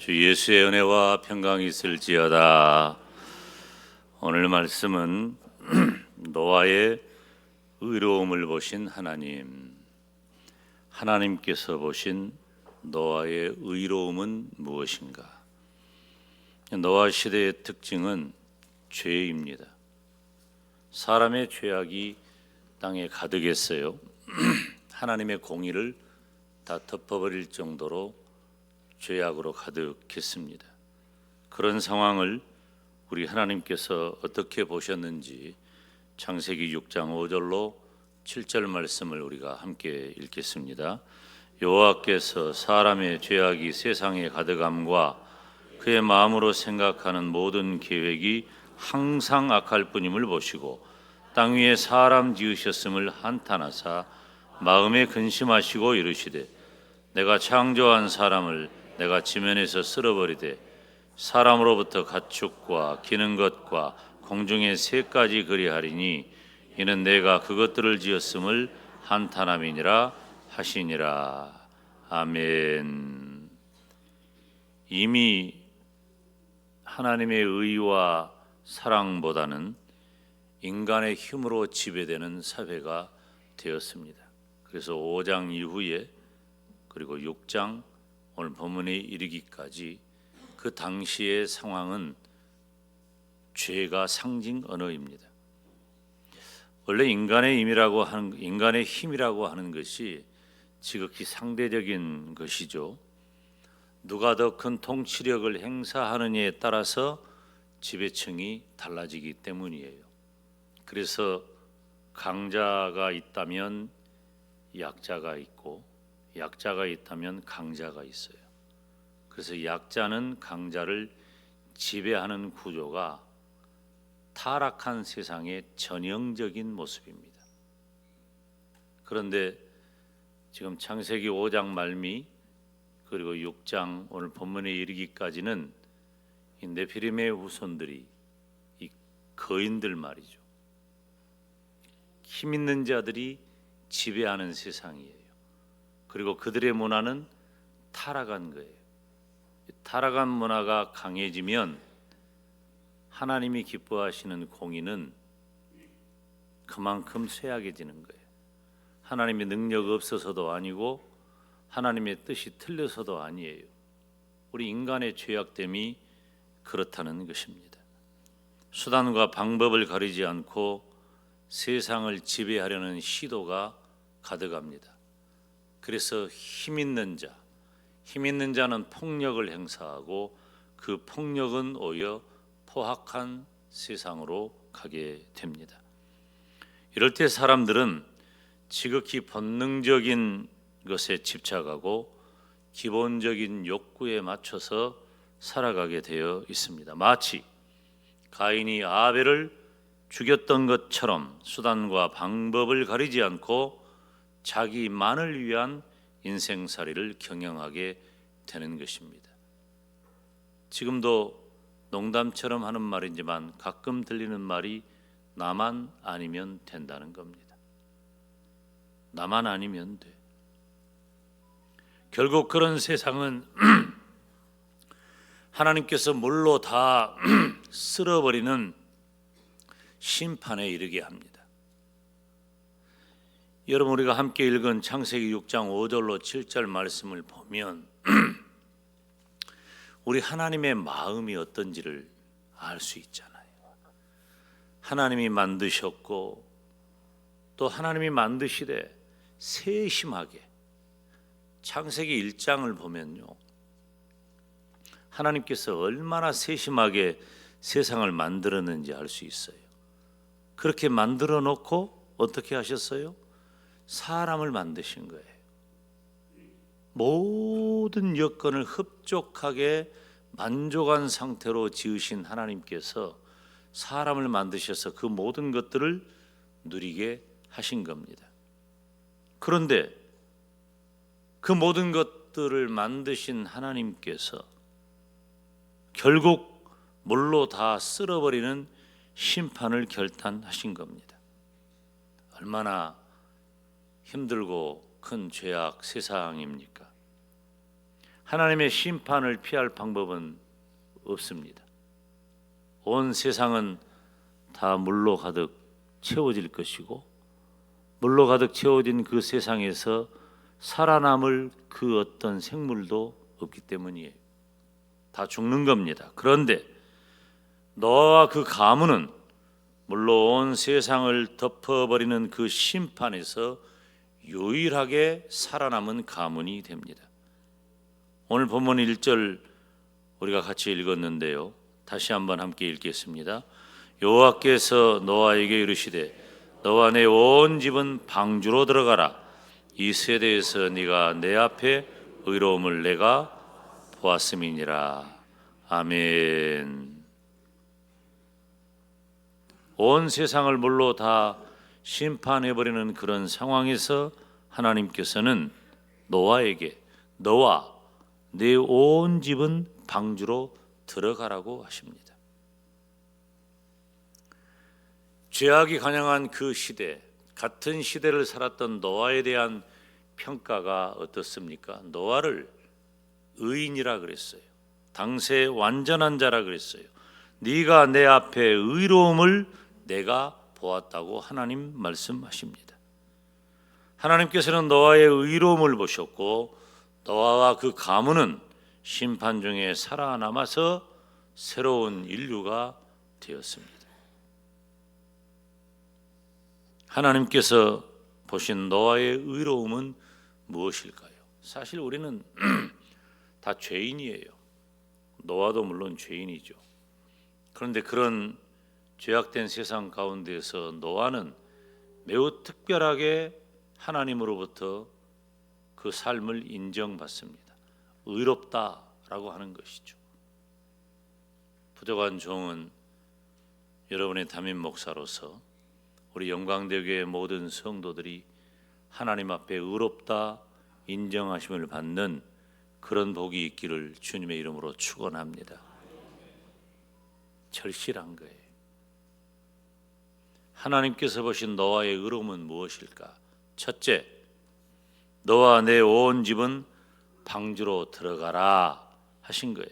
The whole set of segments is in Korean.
주 예수의 은혜와 평강이 있을지어다. 오늘 말씀은 노아의 의로움을 보신 하나님께서 보신 노아의 의로움은 무엇인가? 노아 시대의 특징은 죄입니다. 사람의 죄악이 땅에 가득했어요. 하나님의 공의를 다 덮어버릴 정도로 죄악으로 가득했습니다. 그런 상황을 우리 하나님께서 어떻게 보셨는지 창세기 6장 5절로 7절 말씀을 우리가 함께 읽겠습니다. 여호와께서 사람의 죄악이 세상에 가득함과 그의 마음으로 생각하는 모든 계획이 항상 악할 뿐임을 보시고 땅 위에 사람 지으셨음을 한탄하사 마음에 근심하시고 이르시되 내가 창조한 사람을 내가 지면에서 쓸어버리되 사람으로부터 가축과 기는 것과 공중의 새까지 그리하리니 이는 내가 그것들을 지었음을 한탄함이니라 하시니라. 아멘. 이미 하나님의 의와 사랑보다는 인간의 힘으로 지배되는 사회가 되었습니다. 그래서 5장 이후에 그리고 6장 오늘 본문에 이르기까지 그 당시의 상황은 죄가 상징 언어입니다. 원래 인간의 힘이라고 하는 것이 지극히 상대적인 것이죠. 누가 더 큰 통치력을 행사하느냐에 따라서 지배층이 달라지기 때문이에요. 그래서 강자가 있다면 약자가 있고 약자가 있다면 강자가 있어요. 그래서 약자는 강자를 지배하는 구조가 타락한 세상의 전형적인 모습입니다. 그런데 지금 창세기 5장 말미 그리고 6장 오늘 본문에 이르기까지는 이 네피림의 후손들이 이 거인들 말이죠. 힘 있는 자들이 지배하는 세상이에요. 그리고 그들의 문화는 타락한 거예요. 타락한 문화가 강해지면 하나님이 기뻐하시는 공의는 그만큼 쇠약해지는 거예요. 하나님의 능력 없어서도 아니고 하나님의 뜻이 틀려서도 아니에요. 우리 인간의 죄악됨이 그렇다는 것입니다. 수단과 방법을 가리지 않고 세상을 지배하려는 시도가 가득합니다. 그래서 힘 있는 자는 폭력을 행사하고 그 폭력은 오히려 포악한 세상으로 가게 됩니다. 이럴 때 사람들은 지극히 본능적인 것에 집착하고 기본적인 욕구에 맞춰서 살아가게 되어 있습니다. 마치 가인이 아벨을 죽였던 것처럼 수단과 방법을 가리지 않고 자기만을 위한 인생살이를 경영하게 되는 것입니다. 지금도 농담처럼 하는 말이지만 가끔 들리는 말이 나만 아니면 된다는 겁니다. 나만 아니면 돼. 결국 그런 세상은 하나님께서 물로 다 쓸어버리는 심판에 이르게 합니다. 여러분, 우리가 함께 읽은 창세기 6장 5절로 7절 말씀을 보면 우리 하나님의 마음이 어떤지를 알 수 있잖아요. 하나님이 만드셨고 또 하나님이 만드시되 세심하게 창세기 1장을 보면요, 하나님께서 얼마나 세심하게 세상을 만들었는지 알 수 있어요. 그렇게 만들어 놓고 어떻게 하셨어요? 사람을 만드신 거예요. 모든 여건을 흡족하게 만족한 상태로 지으신 하나님께서 사람을 만드셔서 그 모든 것들을 누리게 하신 겁니다. 그런데 그 모든 것들을 만드신 하나님께서 결국 물로 다 쓸어버리는 심판을 결단하신 겁니다. 얼마나 힘들고 큰 죄악 세상입니까? 하나님의 심판을 피할 방법은 없습니다. 온 세상은 다 물로 가득 채워질 것이고, 물로 가득 채워진 그 세상에서 살아남을 그 어떤 생물도 없기 때문이에요. 다 죽는 겁니다. 그런데 노아와 그 가문은 물로 온 세상을 덮어버리는 그 심판에서 유일하게 살아남은 가문이 됩니다. 오늘 본문 1절 우리가 같이 읽었는데요, 다시 한번 함께 읽겠습니다. 여호와께서 노아에게 이르시되 너와 내 온 집은 방주로 들어가라. 이 세대에서 네가 내 앞에 의로움을 내가 보았음이니라. 아멘. 온 세상을 물로 다 심판해버리는 그런 상황에서 하나님께서는 노아에게 너와 내 온 집은 방주로 들어가라고 하십니다. 죄악이 관영한 그 시대, 같은 시대를 살았던 노아에 대한 평가가 어떻습니까? 노아를 의인이라 그랬어요. 당시에 완전한 자라 그랬어요. 네가 내 앞에 의로움을 내가 보았다고 하나님 말씀하십니다. 하나님께서는 노아의 의로움을 보셨고, 노아와 그 가문은 심판 중에 살아남아서 새로운 인류가 되었습니다. 하나님께서 보신 노아의 의로움은 무엇일까요? 사실 우리는 다 죄인이에요. 노아도 물론 죄인이죠. 그런데 그런 죄악된 세상 가운데서 노아는 매우 특별하게 하나님으로부터 그 삶을 인정받습니다. 의롭다라고 하는 것이죠. 부족한 종은 여러분의 담임 목사로서 우리 영광대교의 모든 성도들이 하나님 앞에 의롭다 인정하심을 받는 그런 복이 있기를 주님의 이름으로 축원합니다. 절실한 거예요. 하나님께서 보신 노아의 의로움은 무엇일까? 첫째, 너와 내 온 집은 방주로 들어가라 하신 거예요.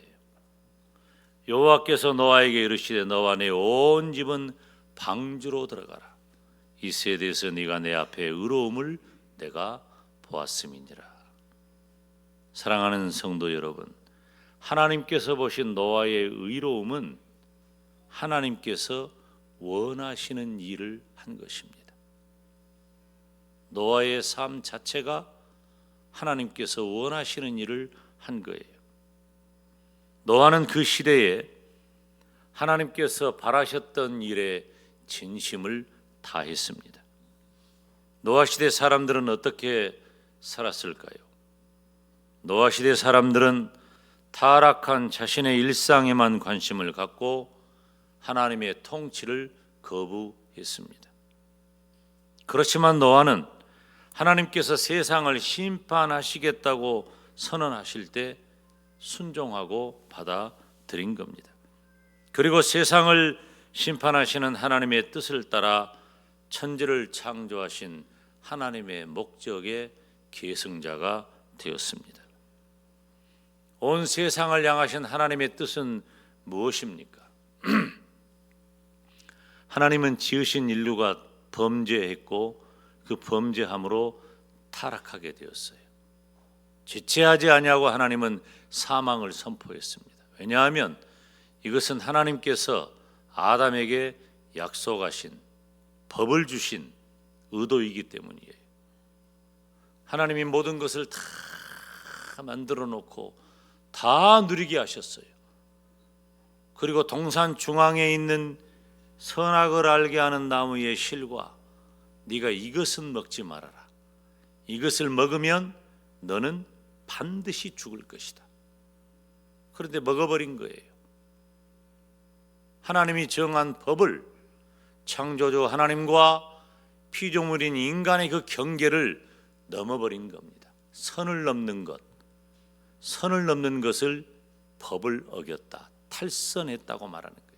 여호와께서 노아에게 이르시되 너와 내 온 집은 방주로 들어가라. 이 세대에서 네가 내 앞에 의로움을 내가 보았음이니라. 사랑하는 성도 여러분, 하나님께서 보신 노아의 의로움은 하나님께서 원하시는 일을 한 것입니다. 노아의 삶 자체가 하나님께서 원하시는 일을 한 거예요. 노아는 그 시대에 하나님께서 바라셨던 일에 진심을 다했습니다. 노아 시대 사람들은 어떻게 살았을까요? 노아 시대 사람들은 타락한 자신의 일상에만 관심을 갖고 하나님의 통치를 거부했습니다. 그렇지만 노아는 하나님께서 세상을 심판하시겠다고 선언하실 때 순종하고 받아들인 겁니다. 그리고 세상을 심판하시는 하나님의 뜻을 따라 천지를 창조하신 하나님의 목적의 계승자가 되었습니다. 온 세상을 향하신 하나님의 뜻은 무엇입니까? 하나님은 지으신 인류가 범죄했고 그 범죄함으로 타락하게 되었어요. 지체하지 아니하고 하나님은 사망을 선포했습니다. 왜냐하면 이것은 하나님께서 아담에게 약속하신 법을 주신 의도이기 때문이에요. 하나님이 모든 것을 다 만들어 놓고 다 누리게 하셨어요. 그리고 동산 중앙에 있는 선악을 알게 하는 나무의 실과 네가 이것은 먹지 말아라. 이것을 먹으면 너는 반드시 죽을 것이다. 그런데 먹어버린 거예요. 하나님이 정한 법을 창조주 하나님과 피조물인 인간의 그 경계를 넘어버린 겁니다. 선을 넘는 것, 선을 넘는 것을 법을 어겼다, 탈선했다고 말하는 거예요.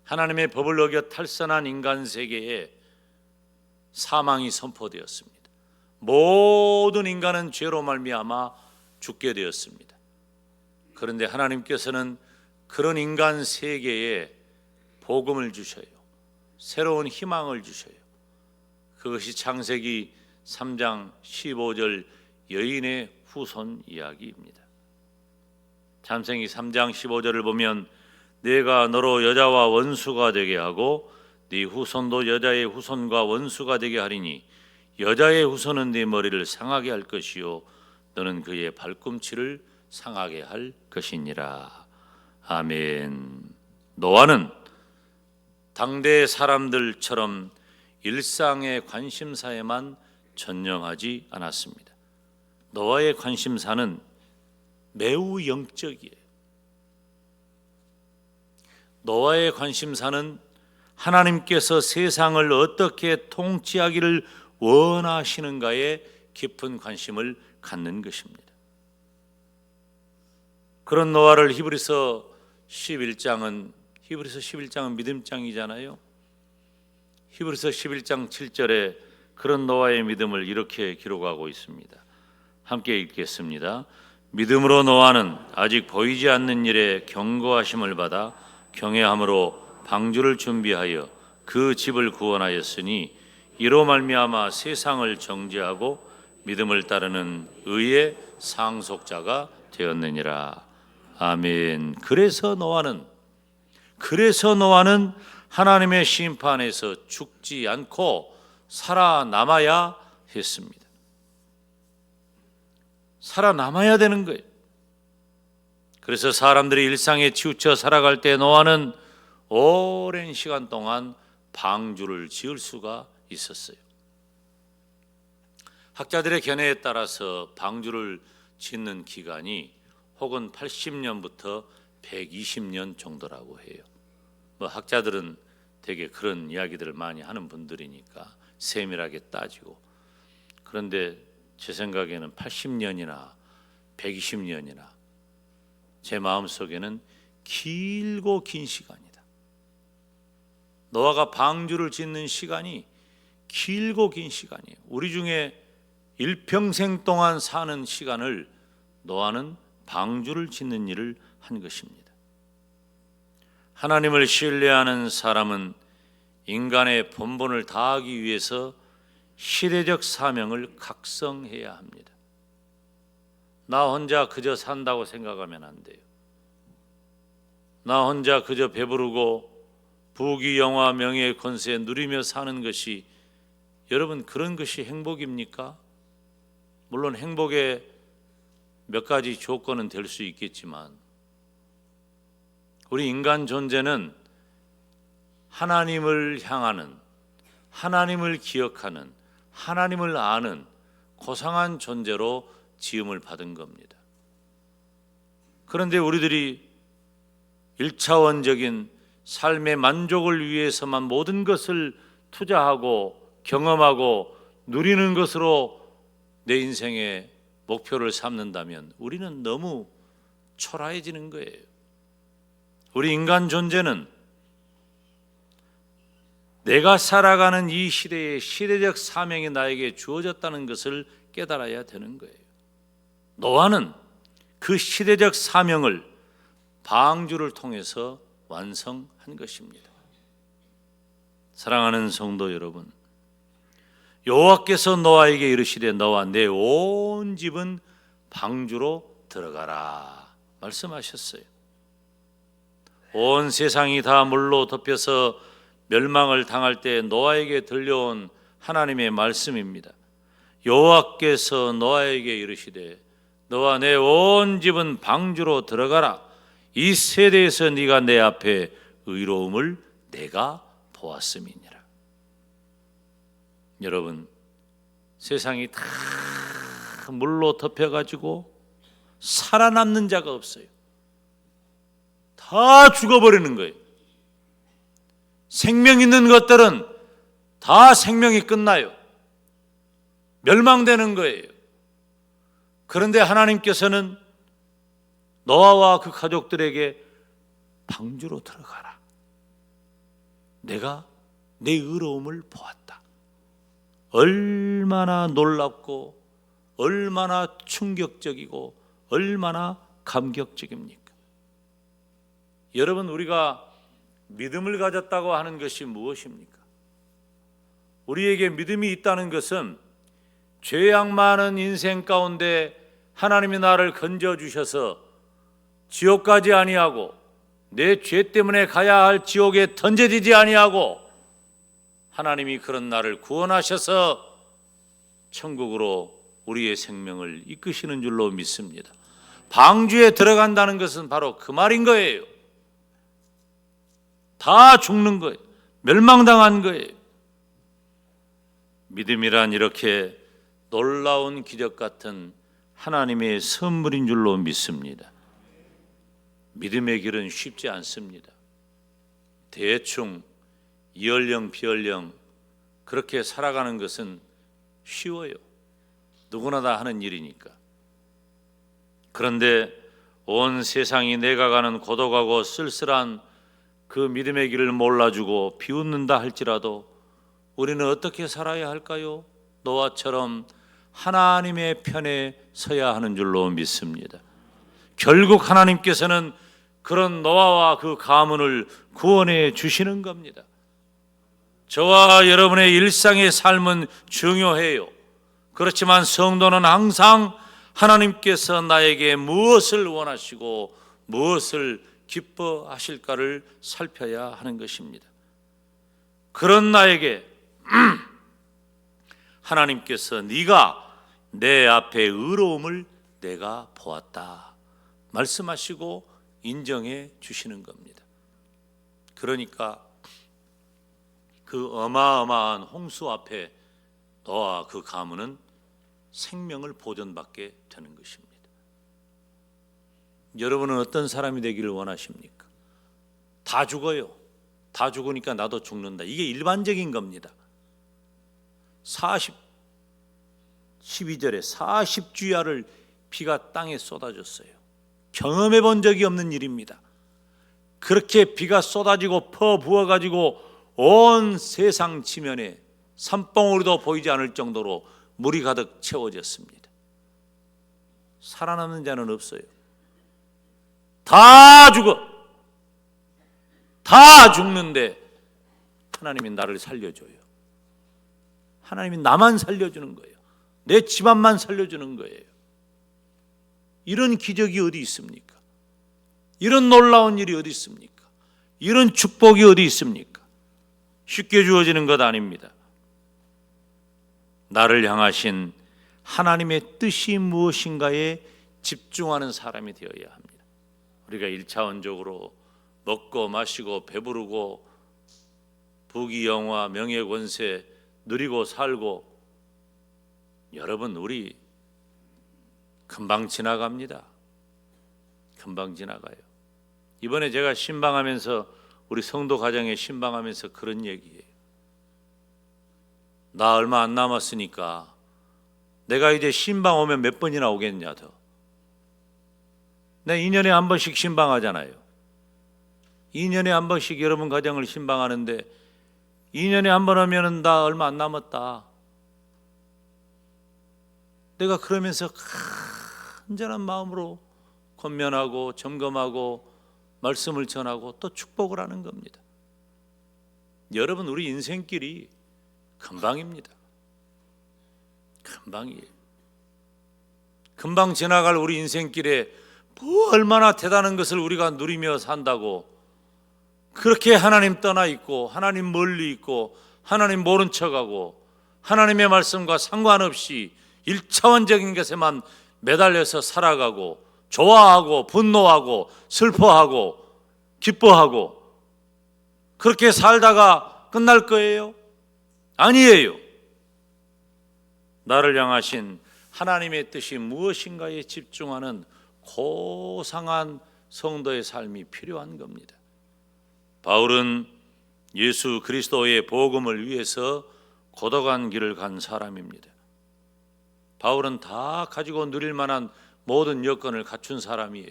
하나님의 법을 어겨 탈선한 인간 세계에 사망이 선포되었습니다. 모든 인간은 죄로 말미암아 죽게 되었습니다. 그런데 하나님께서는 그런 인간 세계에 복음을 주셔요. 새로운 희망을 주셔요. 그것이 창세기 3장 15절 여인의 후손 이야기입니다. 창세기 3장 15절을 보면 내가 너로 여자와 원수가 되게 하고 네 후손도 여자의 후손과 원수가 되게 하리니 여자의 후손은 네 머리를 상하게 할 것이요 너는 그의 발꿈치를 상하게 할 것이니라. 아멘. 노아는 당대 사람들처럼 일상의 관심사에만 전념하지 않았습니다. 노아의 관심사는 매우 영적이에요. 노아의 관심사는 하나님께서 세상을 어떻게 통치하기를 원하시는가에 깊은 관심을 갖는 것입니다. 그런 노아를 히브리서 11장은 믿음장이잖아요. 히브리서 11장 7절에 그런 노아의 믿음을 이렇게 기록하고 있습니다. 함께 읽겠습니다. 믿음으로 노아는 아직 보이지 않는 일에 경고하심을 받아 경외함으로 방주를 준비하여 그 집을 구원하였으니 이로 말미암아 세상을 정죄하고 믿음을 따르는 의의 상속자가 되었느니라. 아멘. 그래서 노아는 하나님의 심판에서 죽지 않고 살아남아야 했습니다. 살아남아야 되는 거예요. 그래서 사람들이 일상에 치우쳐 살아갈 때 노아는 오랜 시간 동안 방주를 지을 수가 있었어요. 학자들의 견해에 따라서 방주를 짓는 기간이 혹은 80년부터 120년 정도라고 해요. 학자들은 되게 그런 이야기들을 많이 하는 분들이니까 세밀하게 따지고, 그런데 제 생각에는 80년이나 120년이나 제 마음속에는 길고 긴 시간이다. 노아가 방주를 짓는 시간이 길고 긴 시간이에요. 우리 중에 일평생 동안 사는 시간을 노아는 방주를 짓는 일을 한 것입니다. 하나님을 신뢰하는 사람은 인간의 본분을 다하기 위해서 시대적 사명을 각성해야 합니다. 나 혼자 그저 산다고 생각하면 안 돼요. 나 혼자 그저 배부르고 부귀 영화 명예 권세 누리며 사는 것이, 여러분, 그런 것이 행복입니까? 물론 행복의 몇 가지 조건은 될 수 있겠지만 우리 인간 존재는 하나님을 향하는, 하나님을 기억하는, 하나님을 아는 고상한 존재로 지음을 받은 겁니다. 그런데 우리들이 1차원적인 삶의 만족을 위해서만 모든 것을 투자하고 경험하고 누리는 것으로 내 인생의 목표를 삼는다면 우리는 너무 초라해지는 거예요. 우리 인간 존재는 내가 살아가는 이 시대의 시대적 사명이 나에게 주어졌다는 것을 깨달아야 되는 거예요. 노아는 그 시대적 사명을 방주를 통해서 완성한 것입니다. 사랑하는 성도 여러분, 여호와께서 노아에게 이르시되 너와 내 온 집은 방주로 들어가라 말씀하셨어요. 온 세상이 다 물로 덮여서 멸망을 당할 때 노아에게 들려온 하나님의 말씀입니다. 여호와께서 노아에게 이르시되 너와 내 온 집은 방주로 들어가라. 이 세대에서 네가 내 앞에 의로움을 내가 보았음이니라. 여러분, 세상이 다 물로 덮여가지고 살아남는 자가 없어요. 다 죽어버리는 거예요. 생명 있는 것들은 다 생명이 끝나요. 멸망되는 거예요. 그런데 하나님께서는 노아와 그 가족들에게 방주로 들어가라. 내가 내 의로움을 보았다. 얼마나 놀랍고 얼마나 충격적이고 얼마나 감격적입니까? 여러분, 우리가 믿음을 가졌다고 하는 것이 무엇입니까? 우리에게 믿음이 있다는 것은 죄악 많은 인생 가운데 하나님이 나를 건져주셔서 지옥 가지 아니하고 내 죄 때문에 가야 할 지옥에 던져지지 아니하고 하나님이 그런 나를 구원하셔서 천국으로 우리의 생명을 이끄시는 줄로 믿습니다. 방주에 들어간다는 것은 바로 그 말인 거예요. 다 죽는 거예요. 멸망당한 거예요. 믿음이란 이렇게 놀라운 기적 같은 하나님의 선물인 줄로 믿습니다. 믿음의 길은 쉽지 않습니다. 대충 이언령 비언령 그렇게 살아가는 것은 쉬워요. 누구나 다 하는 일이니까. 그런데 온 세상이 내가 가는 고독하고 쓸쓸한 그 믿음의 길을 몰라주고 비웃는다 할지라도 우리는 어떻게 살아야 할까요? 노아처럼 하나님의 편에 서야 하는 줄로 믿습니다. 결국 하나님께서는 그런 노아와 그 가문을 구원해 주시는 겁니다. 저와 여러분의 일상의 삶은 중요해요. 그렇지만 성도는 항상 하나님께서 나에게 무엇을 원하시고 무엇을 기뻐하실까를 살펴야 하는 것입니다. 그런 나에게 하나님께서 네가 내 앞에 의로움을 내가 보았다 말씀하시고 인정해 주시는 겁니다. 그러니까 그 어마어마한 홍수 앞에 너와 그 가문은 생명을 보존받게 되는 것입니다. 여러분은 어떤 사람이 되기를 원하십니까? 다 죽어요. 다 죽으니까 나도 죽는다. 이게 일반적인 겁니다. 12절에 40주야를 비가 땅에 쏟아졌어요. 경험해 본 적이 없는 일입니다. 그렇게 비가 쏟아지고 퍼부어가지고 온 세상 지면에 산봉우리도 보이지 않을 정도로 물이 가득 채워졌습니다. 살아남는 자는 없어요. 다 죽어. 다 죽는데 하나님이 나를 살려줘요. 하나님이 나만 살려주는 거예요. 내 집안만 살려주는 거예요. 이런 기적이 어디 있습니까? 이런 놀라운 일이 어디 있습니까? 이런 축복이 어디 있습니까? 쉽게 주어지는 것 아닙니다. 나를 향하신 하나님의 뜻이 무엇인가에 집중하는 사람이 되어야 합니다. 우리가 1차원적으로 먹고 마시고 배부르고 부귀영화 명예권세 누리고 살고, 여러분 우리 금방 지나갑니다. 금방 지나가요. 이번에 제가 신방하면서 우리 성도 가정에 신방하면서 그런 얘기예요. 나 얼마 안 남았으니까 내가 이제 신방 오면 몇 번이나 오겠냐 더. 내 2년에 한 번씩 신방하잖아요. 2년에 한 번씩 여러분 가정을 신방하는데 2년에 한 번 하면은 나 얼마 안 남았다. 내가 그러면서 간절한 마음으로 권면하고 점검하고 말씀을 전하고 또 축복을 하는 겁니다. 여러분 우리 인생길이 금방입니다. 금방이에요. 금방 지나갈 우리 인생길에 뭐 얼마나 대단한 것을 우리가 누리며 산다고 그렇게 하나님 떠나 있고 하나님 멀리 있고 하나님 모른 척하고 하나님의 말씀과 상관없이 1차원적인 것에만 매달려서 살아가고 좋아하고 분노하고 슬퍼하고 기뻐하고 그렇게 살다가 끝날 거예요? 아니에요. 나를 향하신 하나님의 뜻이 무엇인가에 집중하는 고상한 성도의 삶이 필요한 겁니다. 바울은 예수 그리스도의 복음을 위해서 고독한 길을 간 사람입니다. 바울은 다 가지고 누릴 만한 모든 여건을 갖춘 사람이에요.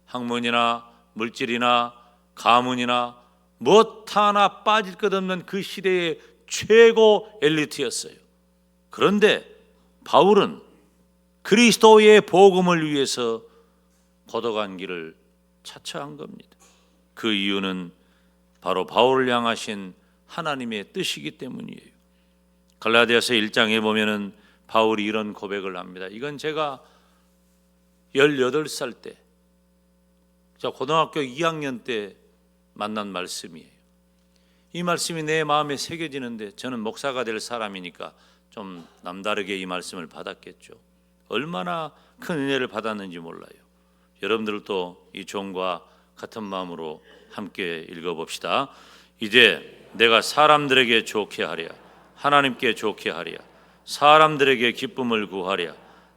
학문이나 물질이나 가문이나 무엇 하나 빠질 것 없는 그 시대의 최고 엘리트였어요. 그런데 바울은 그리스도의 복음을 위해서 걷어간 길을 차처한 겁니다. 그 이유는 바로 바울을 향하신 하나님의 뜻이기 때문이에요. 갈라디아서 1장에 보면은 바울이 이런 고백을 합니다. 이건 제가 18살 때, 고등학교 2학년 때 만난 말씀이에요. 이 말씀이 내 마음에 새겨지는데 저는 목사가 될 사람이니까 좀 남다르게 이 말씀을 받았겠죠. 얼마나 큰 은혜를 받았는지 몰라요. 여러분들도 이 종과 같은 마음으로 함께 읽어봅시다. 이제 내가 사람들에게 좋게 하랴, 하나님께 좋게 하랴, 사람들에게 기쁨을 구하랴.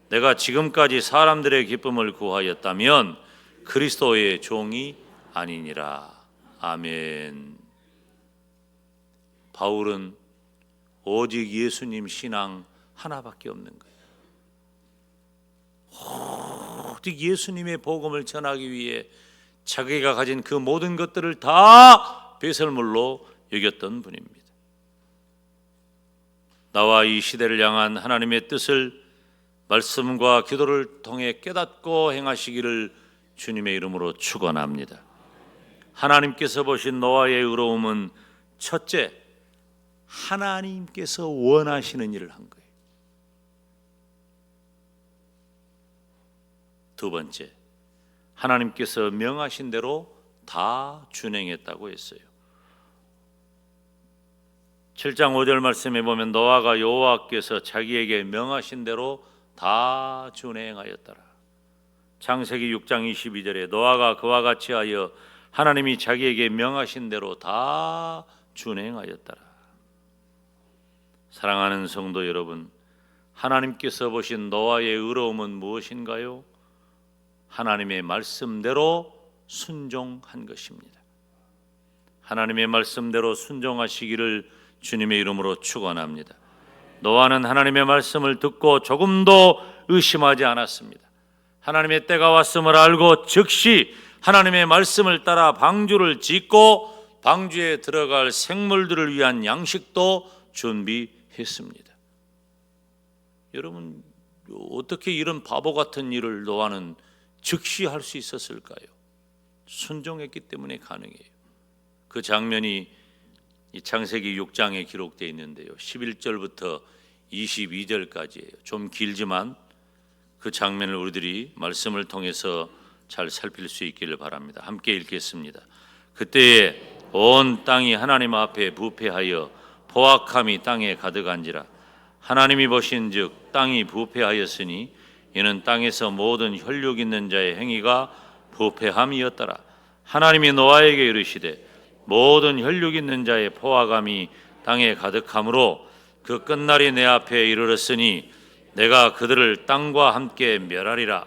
내가 지금까지 사람들의 기쁨을 구하였다면 그리스도의 종이 아니니라. 아멘. 바울은 오직 예수님 신앙 하나밖에 없는 거예요. 오직 예수님의 복음을 전하기 위해 자기가 가진 그 모든 것들을 다 배설물로 여겼던 분입니다. 나와 이 시대를 향한 하나님의 뜻을 말씀과 기도를 통해 깨닫고 행하시기를 주님의 이름으로 축원합니다. 하나님께서 보신 노아의 의로움은 첫째, 하나님께서 원하시는 일을 한 거예요. 두 번째, 하나님께서 명하신 대로 다 준행했다고 했어요. 7장 5절 말씀에 보면 노아가 여호와께서 자기에게 명하신 대로 다 준행하였더라. 창세기 6장 22절에 노아가 그와 같이 하여 하나님이 자기에게 명하신 대로 다 준행하였더라. 사랑하는 성도 여러분, 하나님께서 보신 노아의 의로움은 무엇인가요? 하나님의 말씀대로 순종한 것입니다. 하나님의 말씀대로 순종하시기를 주님의 이름으로 축원합니다. 노아는 하나님의 말씀을 듣고 조금도 의심하지 않았습니다. 하나님의 때가 왔음을 알고 즉시 하나님의 말씀을 따라 방주를 짓고 방주에 들어갈 생물들을 위한 양식도 준비했습니다. 여러분, 어떻게 이런 바보 같은 일을 노아는 즉시 할 수 있었을까요? 순종했기 때문에 가능해요. 그 장면이 이 창세기 6장에 기록되어 있는데요. 11절부터 22절까지예요. 좀 길지만 그 장면을 우리들이 말씀을 통해서 잘 살필 수 있기를 바랍니다. 함께 읽겠습니다. 그때에 온 땅이 하나님 앞에 부패하여 포악함이 땅에 가득한지라. 하나님이 보신즉 땅이 부패하였으니 이는 땅에서 모든 혈육 있는 자의 행위가 부패함이었더라. 하나님이 노아에게 이르시되 모든 혈육 있는 자의 포악함이 땅에 가득함으로 그 끝날이 내 앞에 이르렀으니 내가 그들을 땅과 함께 멸하리라.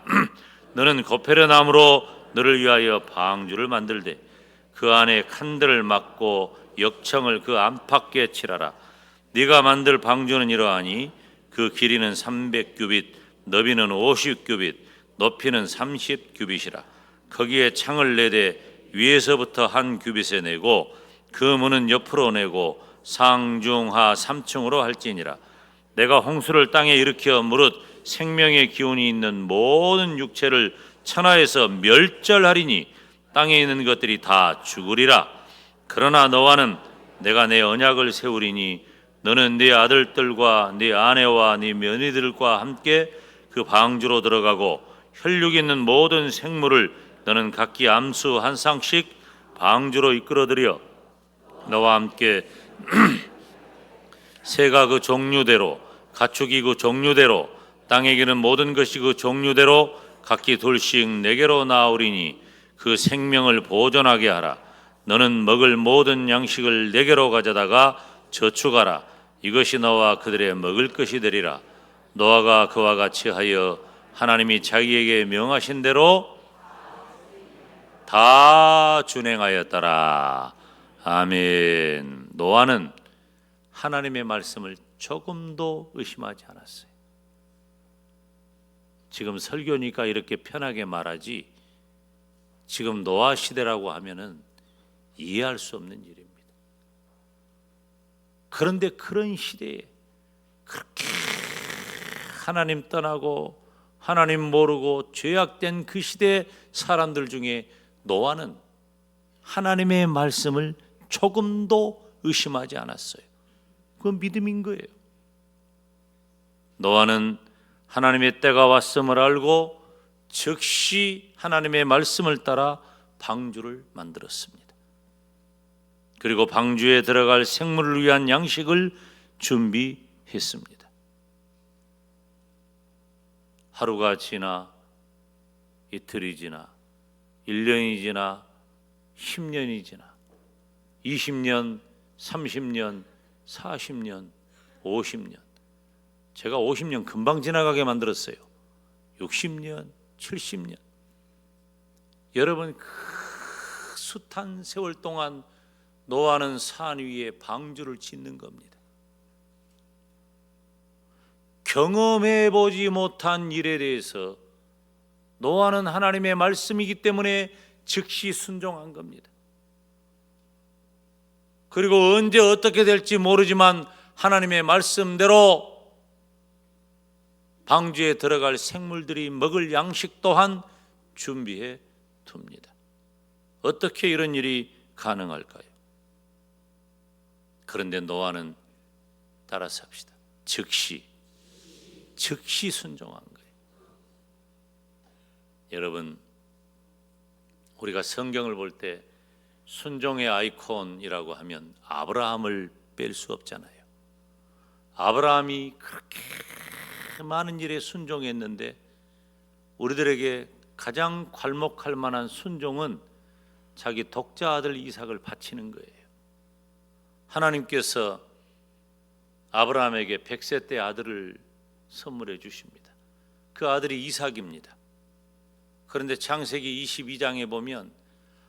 너는 거페르나무로 너를 위하여 방주를 만들되 그 안에 칸들을 막고 역청을 그 안팎에 칠하라. 네가 만들 방주는 이러하니 그 길이는 300규빗, 너비는 50규빗, 높이는 30규빗이라. 거기에 창을 내되 위에서부터 한 규빗에 내고 그 문은 옆으로 내고 상중하 3층으로 할지니라. 내가 홍수를 땅에 일으켜 무릇 생명의 기운이 있는 모든 육체를 천하에서 멸절하리니 땅에 있는 것들이 다 죽으리라. 그러나 너와는 내가 내 언약을 세우리니 너는 네 아들들과 네 아내와 네 며느리들과 함께 그 방주로 들어가고 혈육 있는 모든 생물을 너는 각기 암수 한 쌍씩 방주로 이끌어들여 너와 함께 새가 그 종류대로 가축이 그 종류대로 땅에 기는 모든 것이 그 종류대로 각기 둘씩 내게로 나오리니 그 생명을 보존하게 하라. 너는 먹을 모든 양식을 내게로 가져다가 저축하라. 이것이 너와 그들의 먹을 것이 되리라. 노아가 그와 같이 하여 하나님이 자기에게 명하신 대로 다 준행하였더라. 아멘. 노아는 하나님의 말씀을 조금도 의심하지 않았어요. 지금 설교니까 이렇게 편하게 말하지 지금 노아 시대라고 하면은 이해할 수 없는 일입니다. 그런데 그런 시대에 그렇게 하나님 떠나고 하나님 모르고 죄악된 그 시대 사람들 중에 노아는 하나님의 말씀을 조금도 의심하지 않았어요. 그건 믿음인 거예요. 노아는 하나님의 때가 왔음을 알고 즉시 하나님의 말씀을 따라 방주를 만들었습니다. 그리고 방주에 들어갈 생물을 위한 양식을 준비했습니다. 하루가 지나 이틀이 지나 1년이 지나 10년이 지나 20년, 30년, 40년, 50년. 제가 50년 금방 지나가게 만들었어요. 60년, 70년. 여러분, 그 숱한 세월 동안 노아는 산 위에 방주를 짓는 겁니다. 경험해 보지 못한 일에 대해서 노아는 하나님의 말씀이기 때문에 즉시 순종한 겁니다. 그리고 언제 어떻게 될지 모르지만 하나님의 말씀대로 방주에 들어갈 생물들이 먹을 양식 또한 준비해 둡니다. 어떻게 이런 일이 가능할까요? 그런데 노아는 따라서 합시다. 즉시 순종한 거예요. 여러분, 우리가 성경을 볼 때 순종의 아이콘이라고 하면 아브라함을 뺄 수 없잖아요. 아브라함이 그렇게 많은 일에 순종했는데 우리들에게 가장 괄목할 만한 순종은 자기 독자 아들 이삭을 바치는 거예요. 하나님께서 아브라함에게 100세 때 아들을 선물해 주십니다. 그 아들이 이삭입니다. 그런데 창세기 22장에 보면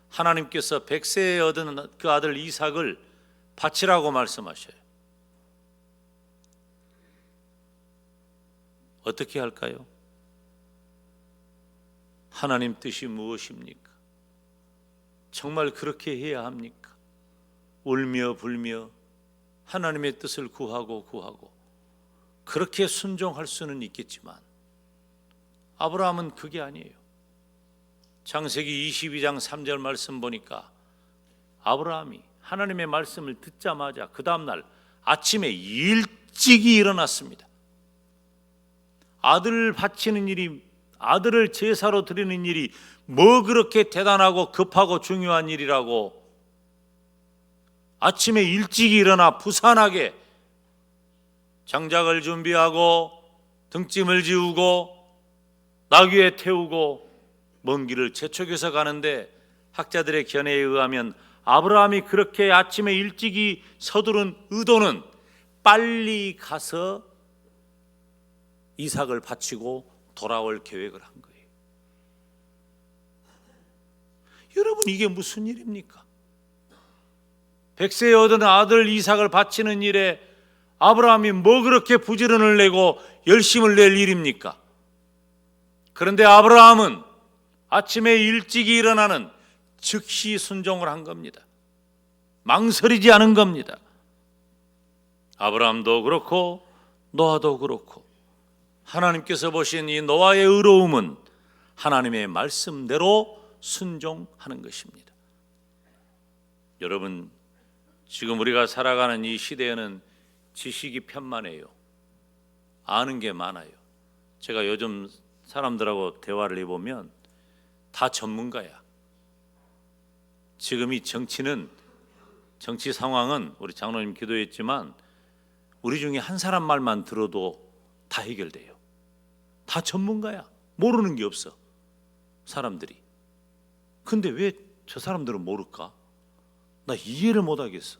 하나님께서 100세에 얻은 그 아들 이삭을 바치라고 말씀하셔요. 어떻게 할까요? 하나님 뜻이 무엇입니까? 정말 그렇게 해야 합니까? 울며 불며 하나님의 뜻을 구하고 그렇게 순종할 수는 있겠지만 아브라함은 그게 아니에요. 창세기 22장 3절 말씀 보니까 아브라함이 하나님의 말씀을 듣자마자 그 다음날 아침에 일찍이 일어났습니다. 아들을 바치는 일이, 아들을 제사로 드리는 일이 뭐 그렇게 대단하고 급하고 중요한 일이라고 아침에 일찍이 일어나 부산하게 장작을 준비하고 등짐을 지우고 나귀에 태우고 먼 길을 재촉해서 가는데 학자들의 견해에 의하면 아브라함이 그렇게 아침에 일찍이 서두른 의도는 빨리 가서 이삭을 바치고 돌아올 계획을 한 거예요. 여러분, 이게 무슨 일입니까? 100세에 얻은 아들 이삭을 바치는 일에 아브라함이 뭐 그렇게 부지런을 내고 열심을 낼 일입니까? 그런데 아브라함은 아침에 일찍이 일어나는 즉시 순종을 한 겁니다. 망설이지 않은 겁니다. 아브라함도 그렇고 노아도 그렇고 하나님께서 보신 이 노아의 의로움은 하나님의 말씀대로 순종하는 것입니다. 여러분, 지금 우리가 살아가는 이 시대에는 지식이 편만해요. 아는 게 많아요. 제가 요즘 사람들하고 대화를 해보면 다 전문가야. 지금 이 정치 상황은 우리 장로님 기도했지만 우리 중에 한 사람 말만 들어도 다 해결돼요. 다 전문가야. 모르는 게 없어, 사람들이. 근데 왜 저 사람들은 모를까? 나 이해를 못 하겠어.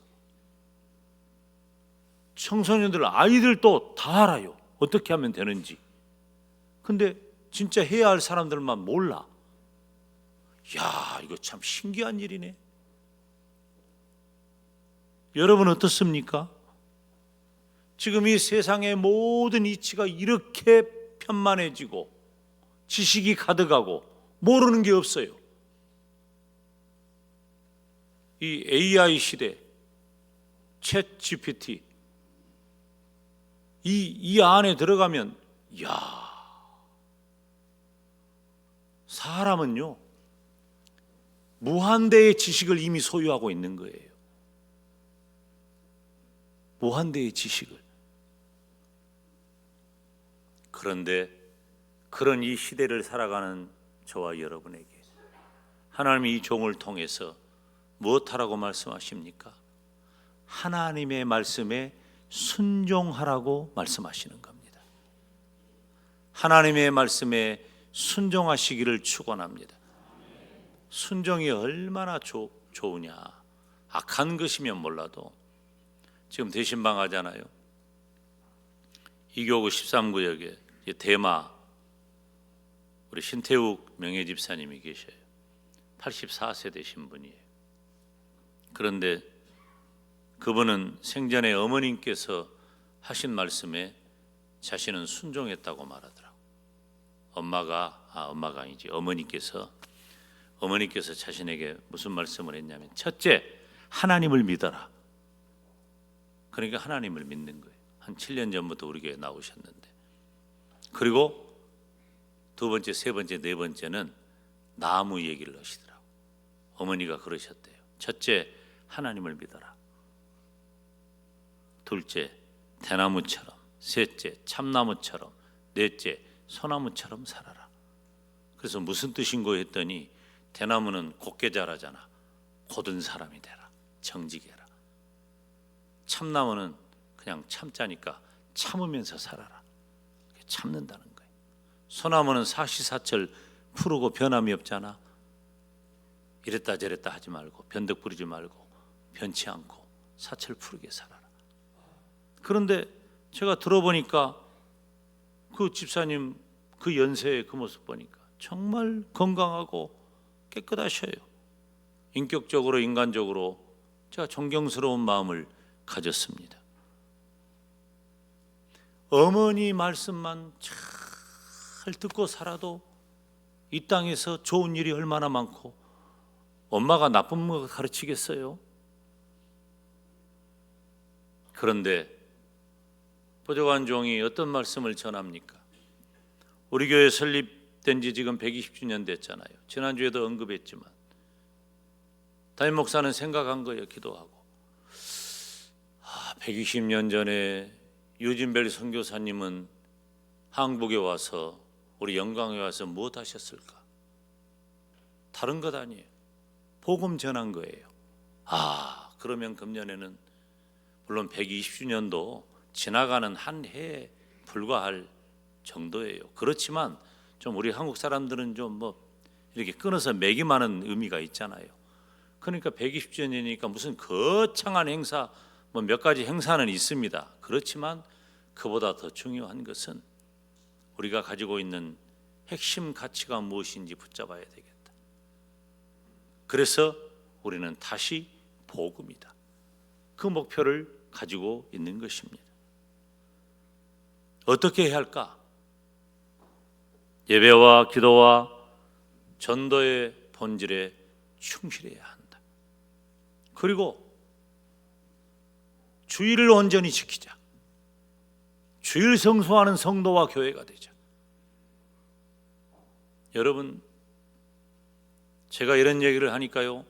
청소년들, 아이들도 다 알아요. 어떻게 하면 되는지. 근데 진짜 해야 할 사람들만 몰라. 야, 이거 참 신기한 일이네. 여러분 어떻습니까? 지금 이 세상의 모든 이치가 이렇게 편만해지고 지식이 가득하고 모르는 게 없어요. 이 AI 시대, 챗 GPT, 이 안에 들어가면, 야, 사람은요, 무한대의 지식을 이미 소유하고 있는 거예요. 무한대의 지식을. 그런데 그런 이 시대를 살아가는 저와 여러분에게 하나님이 이 종을 통해서 무엇하라고 말씀하십니까? 하나님의 말씀에 순종하라고 말씀하시는 겁니다. 하나님의 말씀에 순종하시기를 축원합니다. 순종이 얼마나 좋으냐. 악한 것이면 몰라도 지금 대신방 하잖아요. 이교구 13구역에 대마 우리 신태욱 명예집사님이 계셔요. 84세 되신 분이에요. 그런데 그분은 생전에 어머님께서 하신 말씀에 자신은 순종했다고 말하더라고요. 엄마가 아니지, 어머니께서 자신에게 무슨 말씀을 했냐면, 첫째, 하나님을 믿어라. 그러니까 하나님을 믿는 거예요. 한 7년 전부터 우리 교회에 나오셨는데, 그리고 두 번째, 세 번째, 네 번째는 나무 얘기를 하시더라고요. 어머니가 그러셨대요. 첫째, 하나님을 믿어라. 둘째, 대나무처럼. 셋째, 참나무처럼. 넷째, 소나무처럼 살아라. 그래서 무슨 뜻인고 했더니, 대나무는 곱게 자라잖아. 곧은 사람이 되라. 정직해라. 참나무는 그냥 참자니까 참으면서 살아라. 참는다는 거예요. 소나무는 사시사철 푸르고 변함이 없잖아. 이랬다 저랬다 하지 말고, 변덕 부리지 말고, 변치 않고 사철 푸르게 살아라. 그런데 제가 들어보니까 그 집사님 그 연세의 그 모습 보니까 정말 건강하고 깨끗하셔요. 인격적으로, 인간적으로 제가 존경스러운 마음을 가졌습니다. 어머니 말씀만 잘 듣고 살아도 이 땅에서 좋은 일이 얼마나 많고, 엄마가 나쁜 거 가르치겠어요? 그런데 보좌관 종이 어떤 말씀을 전합니까? 우리 교회 설립된 지 지금 120주년 됐잖아요. 지난주에도 언급했지만 담임 목사는 생각한 거예요. 기도하고 120년 전에 유진벨 선교사님은 한국에 와서 우리 영광에 와서 무엇 하셨을까? 다른 것 아니에요. 복음 전한 거예요. 그러면 금년에는 물론 120주년도 지나가는 한 해에 불과할 정도예요. 그렇지만 좀 우리 한국 사람들은 좀 이렇게 끊어서 매기만한 의미가 있잖아요. 그러니까 120주년이니까 무슨 거창한 행사, 몇 가지 행사는 있습니다. 그렇지만 그보다 더 중요한 것은 우리가 가지고 있는 핵심 가치가 무엇인지 붙잡아야 되겠다. 그래서 우리는 다시 복음이다. 그 목표를 가지고 있는 것입니다. 어떻게 해야 할까? 예배와 기도와 전도의 본질에 충실해야 한다. 그리고 주일을 온전히 지키자. 주일 성수하는 성도와 교회가 되자. 여러분, 제가 이런 얘기를 하니까요,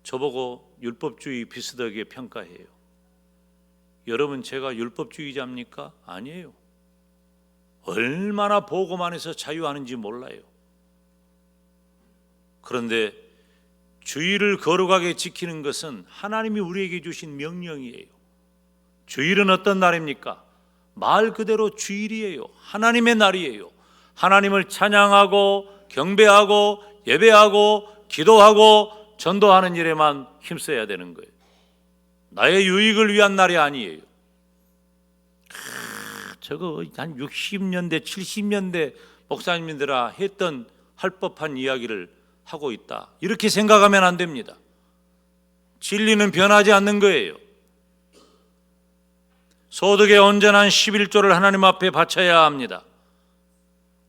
저보고 율법주의 비슷하게 평가해요. 여러분, 제가 율법주의자입니까? 아니에요. 얼마나 복음 안에서 자유하는지 몰라요. 그런데 주일을 거룩하게 지키는 것은 하나님이 우리에게 주신 명령이에요. 주일은 어떤 날입니까? 말 그대로 주일이에요. 하나님의 날이에요. 하나님을 찬양하고 경배하고 예배하고 기도하고 전도하는 일에만 힘써야 되는 거예요. 나의 유익을 위한 날이 아니에요. 저거 한 60년대 70년대 목사님들아 했던 할 법한 이야기를 하고 있다, 이렇게 생각하면 안 됩니다. 진리는 변하지 않는 거예요. 소득의 온전한 11조를 하나님 앞에 바쳐야 합니다.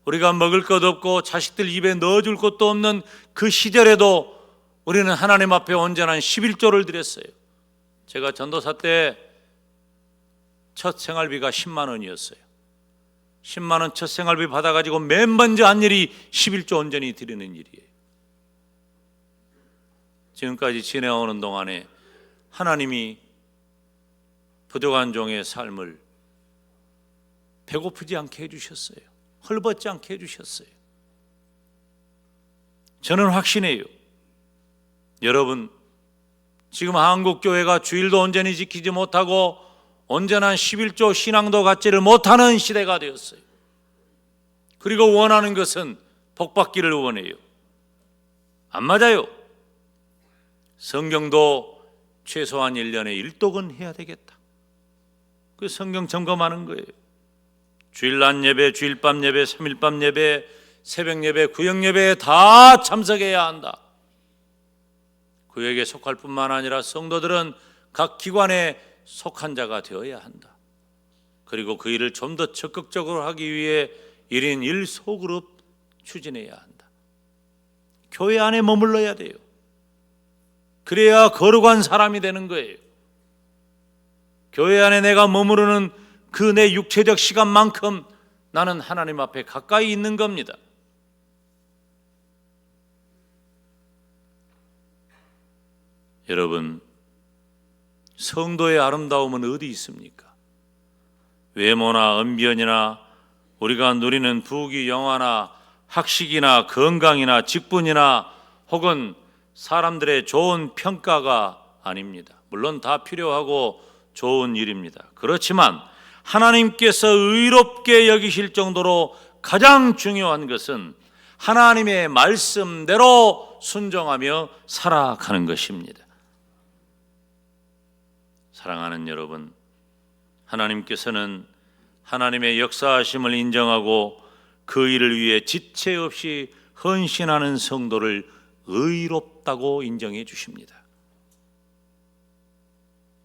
우리가 먹을 것 없고 자식들 입에 넣어줄 것도 없는 그 시절에도 우리는 하나님 앞에 온전한 11조를 드렸어요. 제가 전도사 때 첫 생활비가 10만 원이었어요. 10만 원 첫 생활비 받아가지고 맨 먼저 한 일이 11조 온전히 드리는 일이에요. 지금까지 지내오는 동안에 하나님이 부족한 종의 삶을 배고프지 않게 해주셨어요. 헐벗지 않게 해주셨어요. 저는 확신해요. 여러분, 지금 한국교회가 주일도 온전히 지키지 못하고 온전한 11조 신앙도 갖지를 못하는 시대가 되었어요. 그리고 원하는 것은 복받기를 원해요. 안 맞아요. 성경도 최소한 1년에 1독은 해야 되겠다. 그 성경 점검하는 거예요. 주일 낮 예배, 주일 밤 예배, 3일 밤 예배, 새벽 예배, 구역 예배에 다 참석해야 한다. 구역에 속할 뿐만 아니라 성도들은 각 기관에 속한 자가 되어야 한다. 그리고 그 일을 좀 더 적극적으로 하기 위해 1인 1소그룹 추진해야 한다. 교회 안에 머물러야 돼요. 그래야 거룩한 사람이 되는 거예요. 교회 안에 내가 머무르는 그 내 육체적 시간만큼 나는 하나님 앞에 가까이 있는 겁니다. 여러분, 성도의 아름다움은 어디 있습니까? 외모나 언변이나 우리가 누리는 부귀 영화나 학식이나 건강이나 직분이나 혹은 사람들의 좋은 평가가 아닙니다. 물론 다 필요하고 좋은 일입니다. 그렇지만 하나님께서 의롭게 여기실 정도로 가장 중요한 것은 하나님의 말씀대로 순종하며 살아가는 것입니다. 사랑하는 여러분, 하나님께서는 하나님의 역사하심을 인정하고 그 일을 위해 지체 없이 헌신하는 성도를 의롭다고 인정해 주십니다.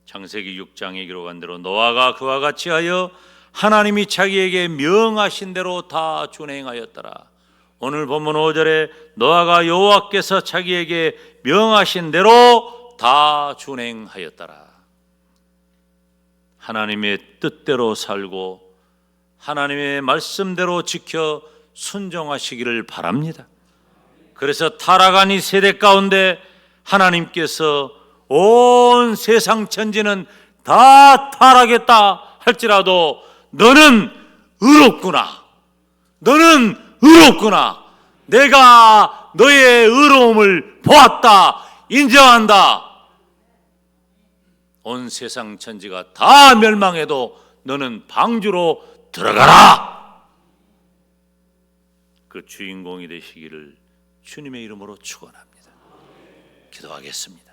창세기 6장에 기록한 대로 노아가 그와 같이 하여 하나님이 자기에게 명하신 대로 다 준행하였더라. 오늘 본문 5절에 노아가 여호와께서 자기에게 명하신 대로 다 준행하였더라. 하나님의 뜻대로 살고 하나님의 말씀대로 지켜 순종하시기를 바랍니다. 그래서 타락한 이 세대 가운데 하나님께서 온 세상 천지는 다 타락했다 할지라도 너는 의롭구나. 너는 의롭구나. 내가 너의 의로움을 보았다. 인정한다. 온 세상 천지가 다 멸망해도 너는 방주로 들어가라. 그 주인공이 되시기를 주님의 이름으로 축원합니다. 기도하겠습니다.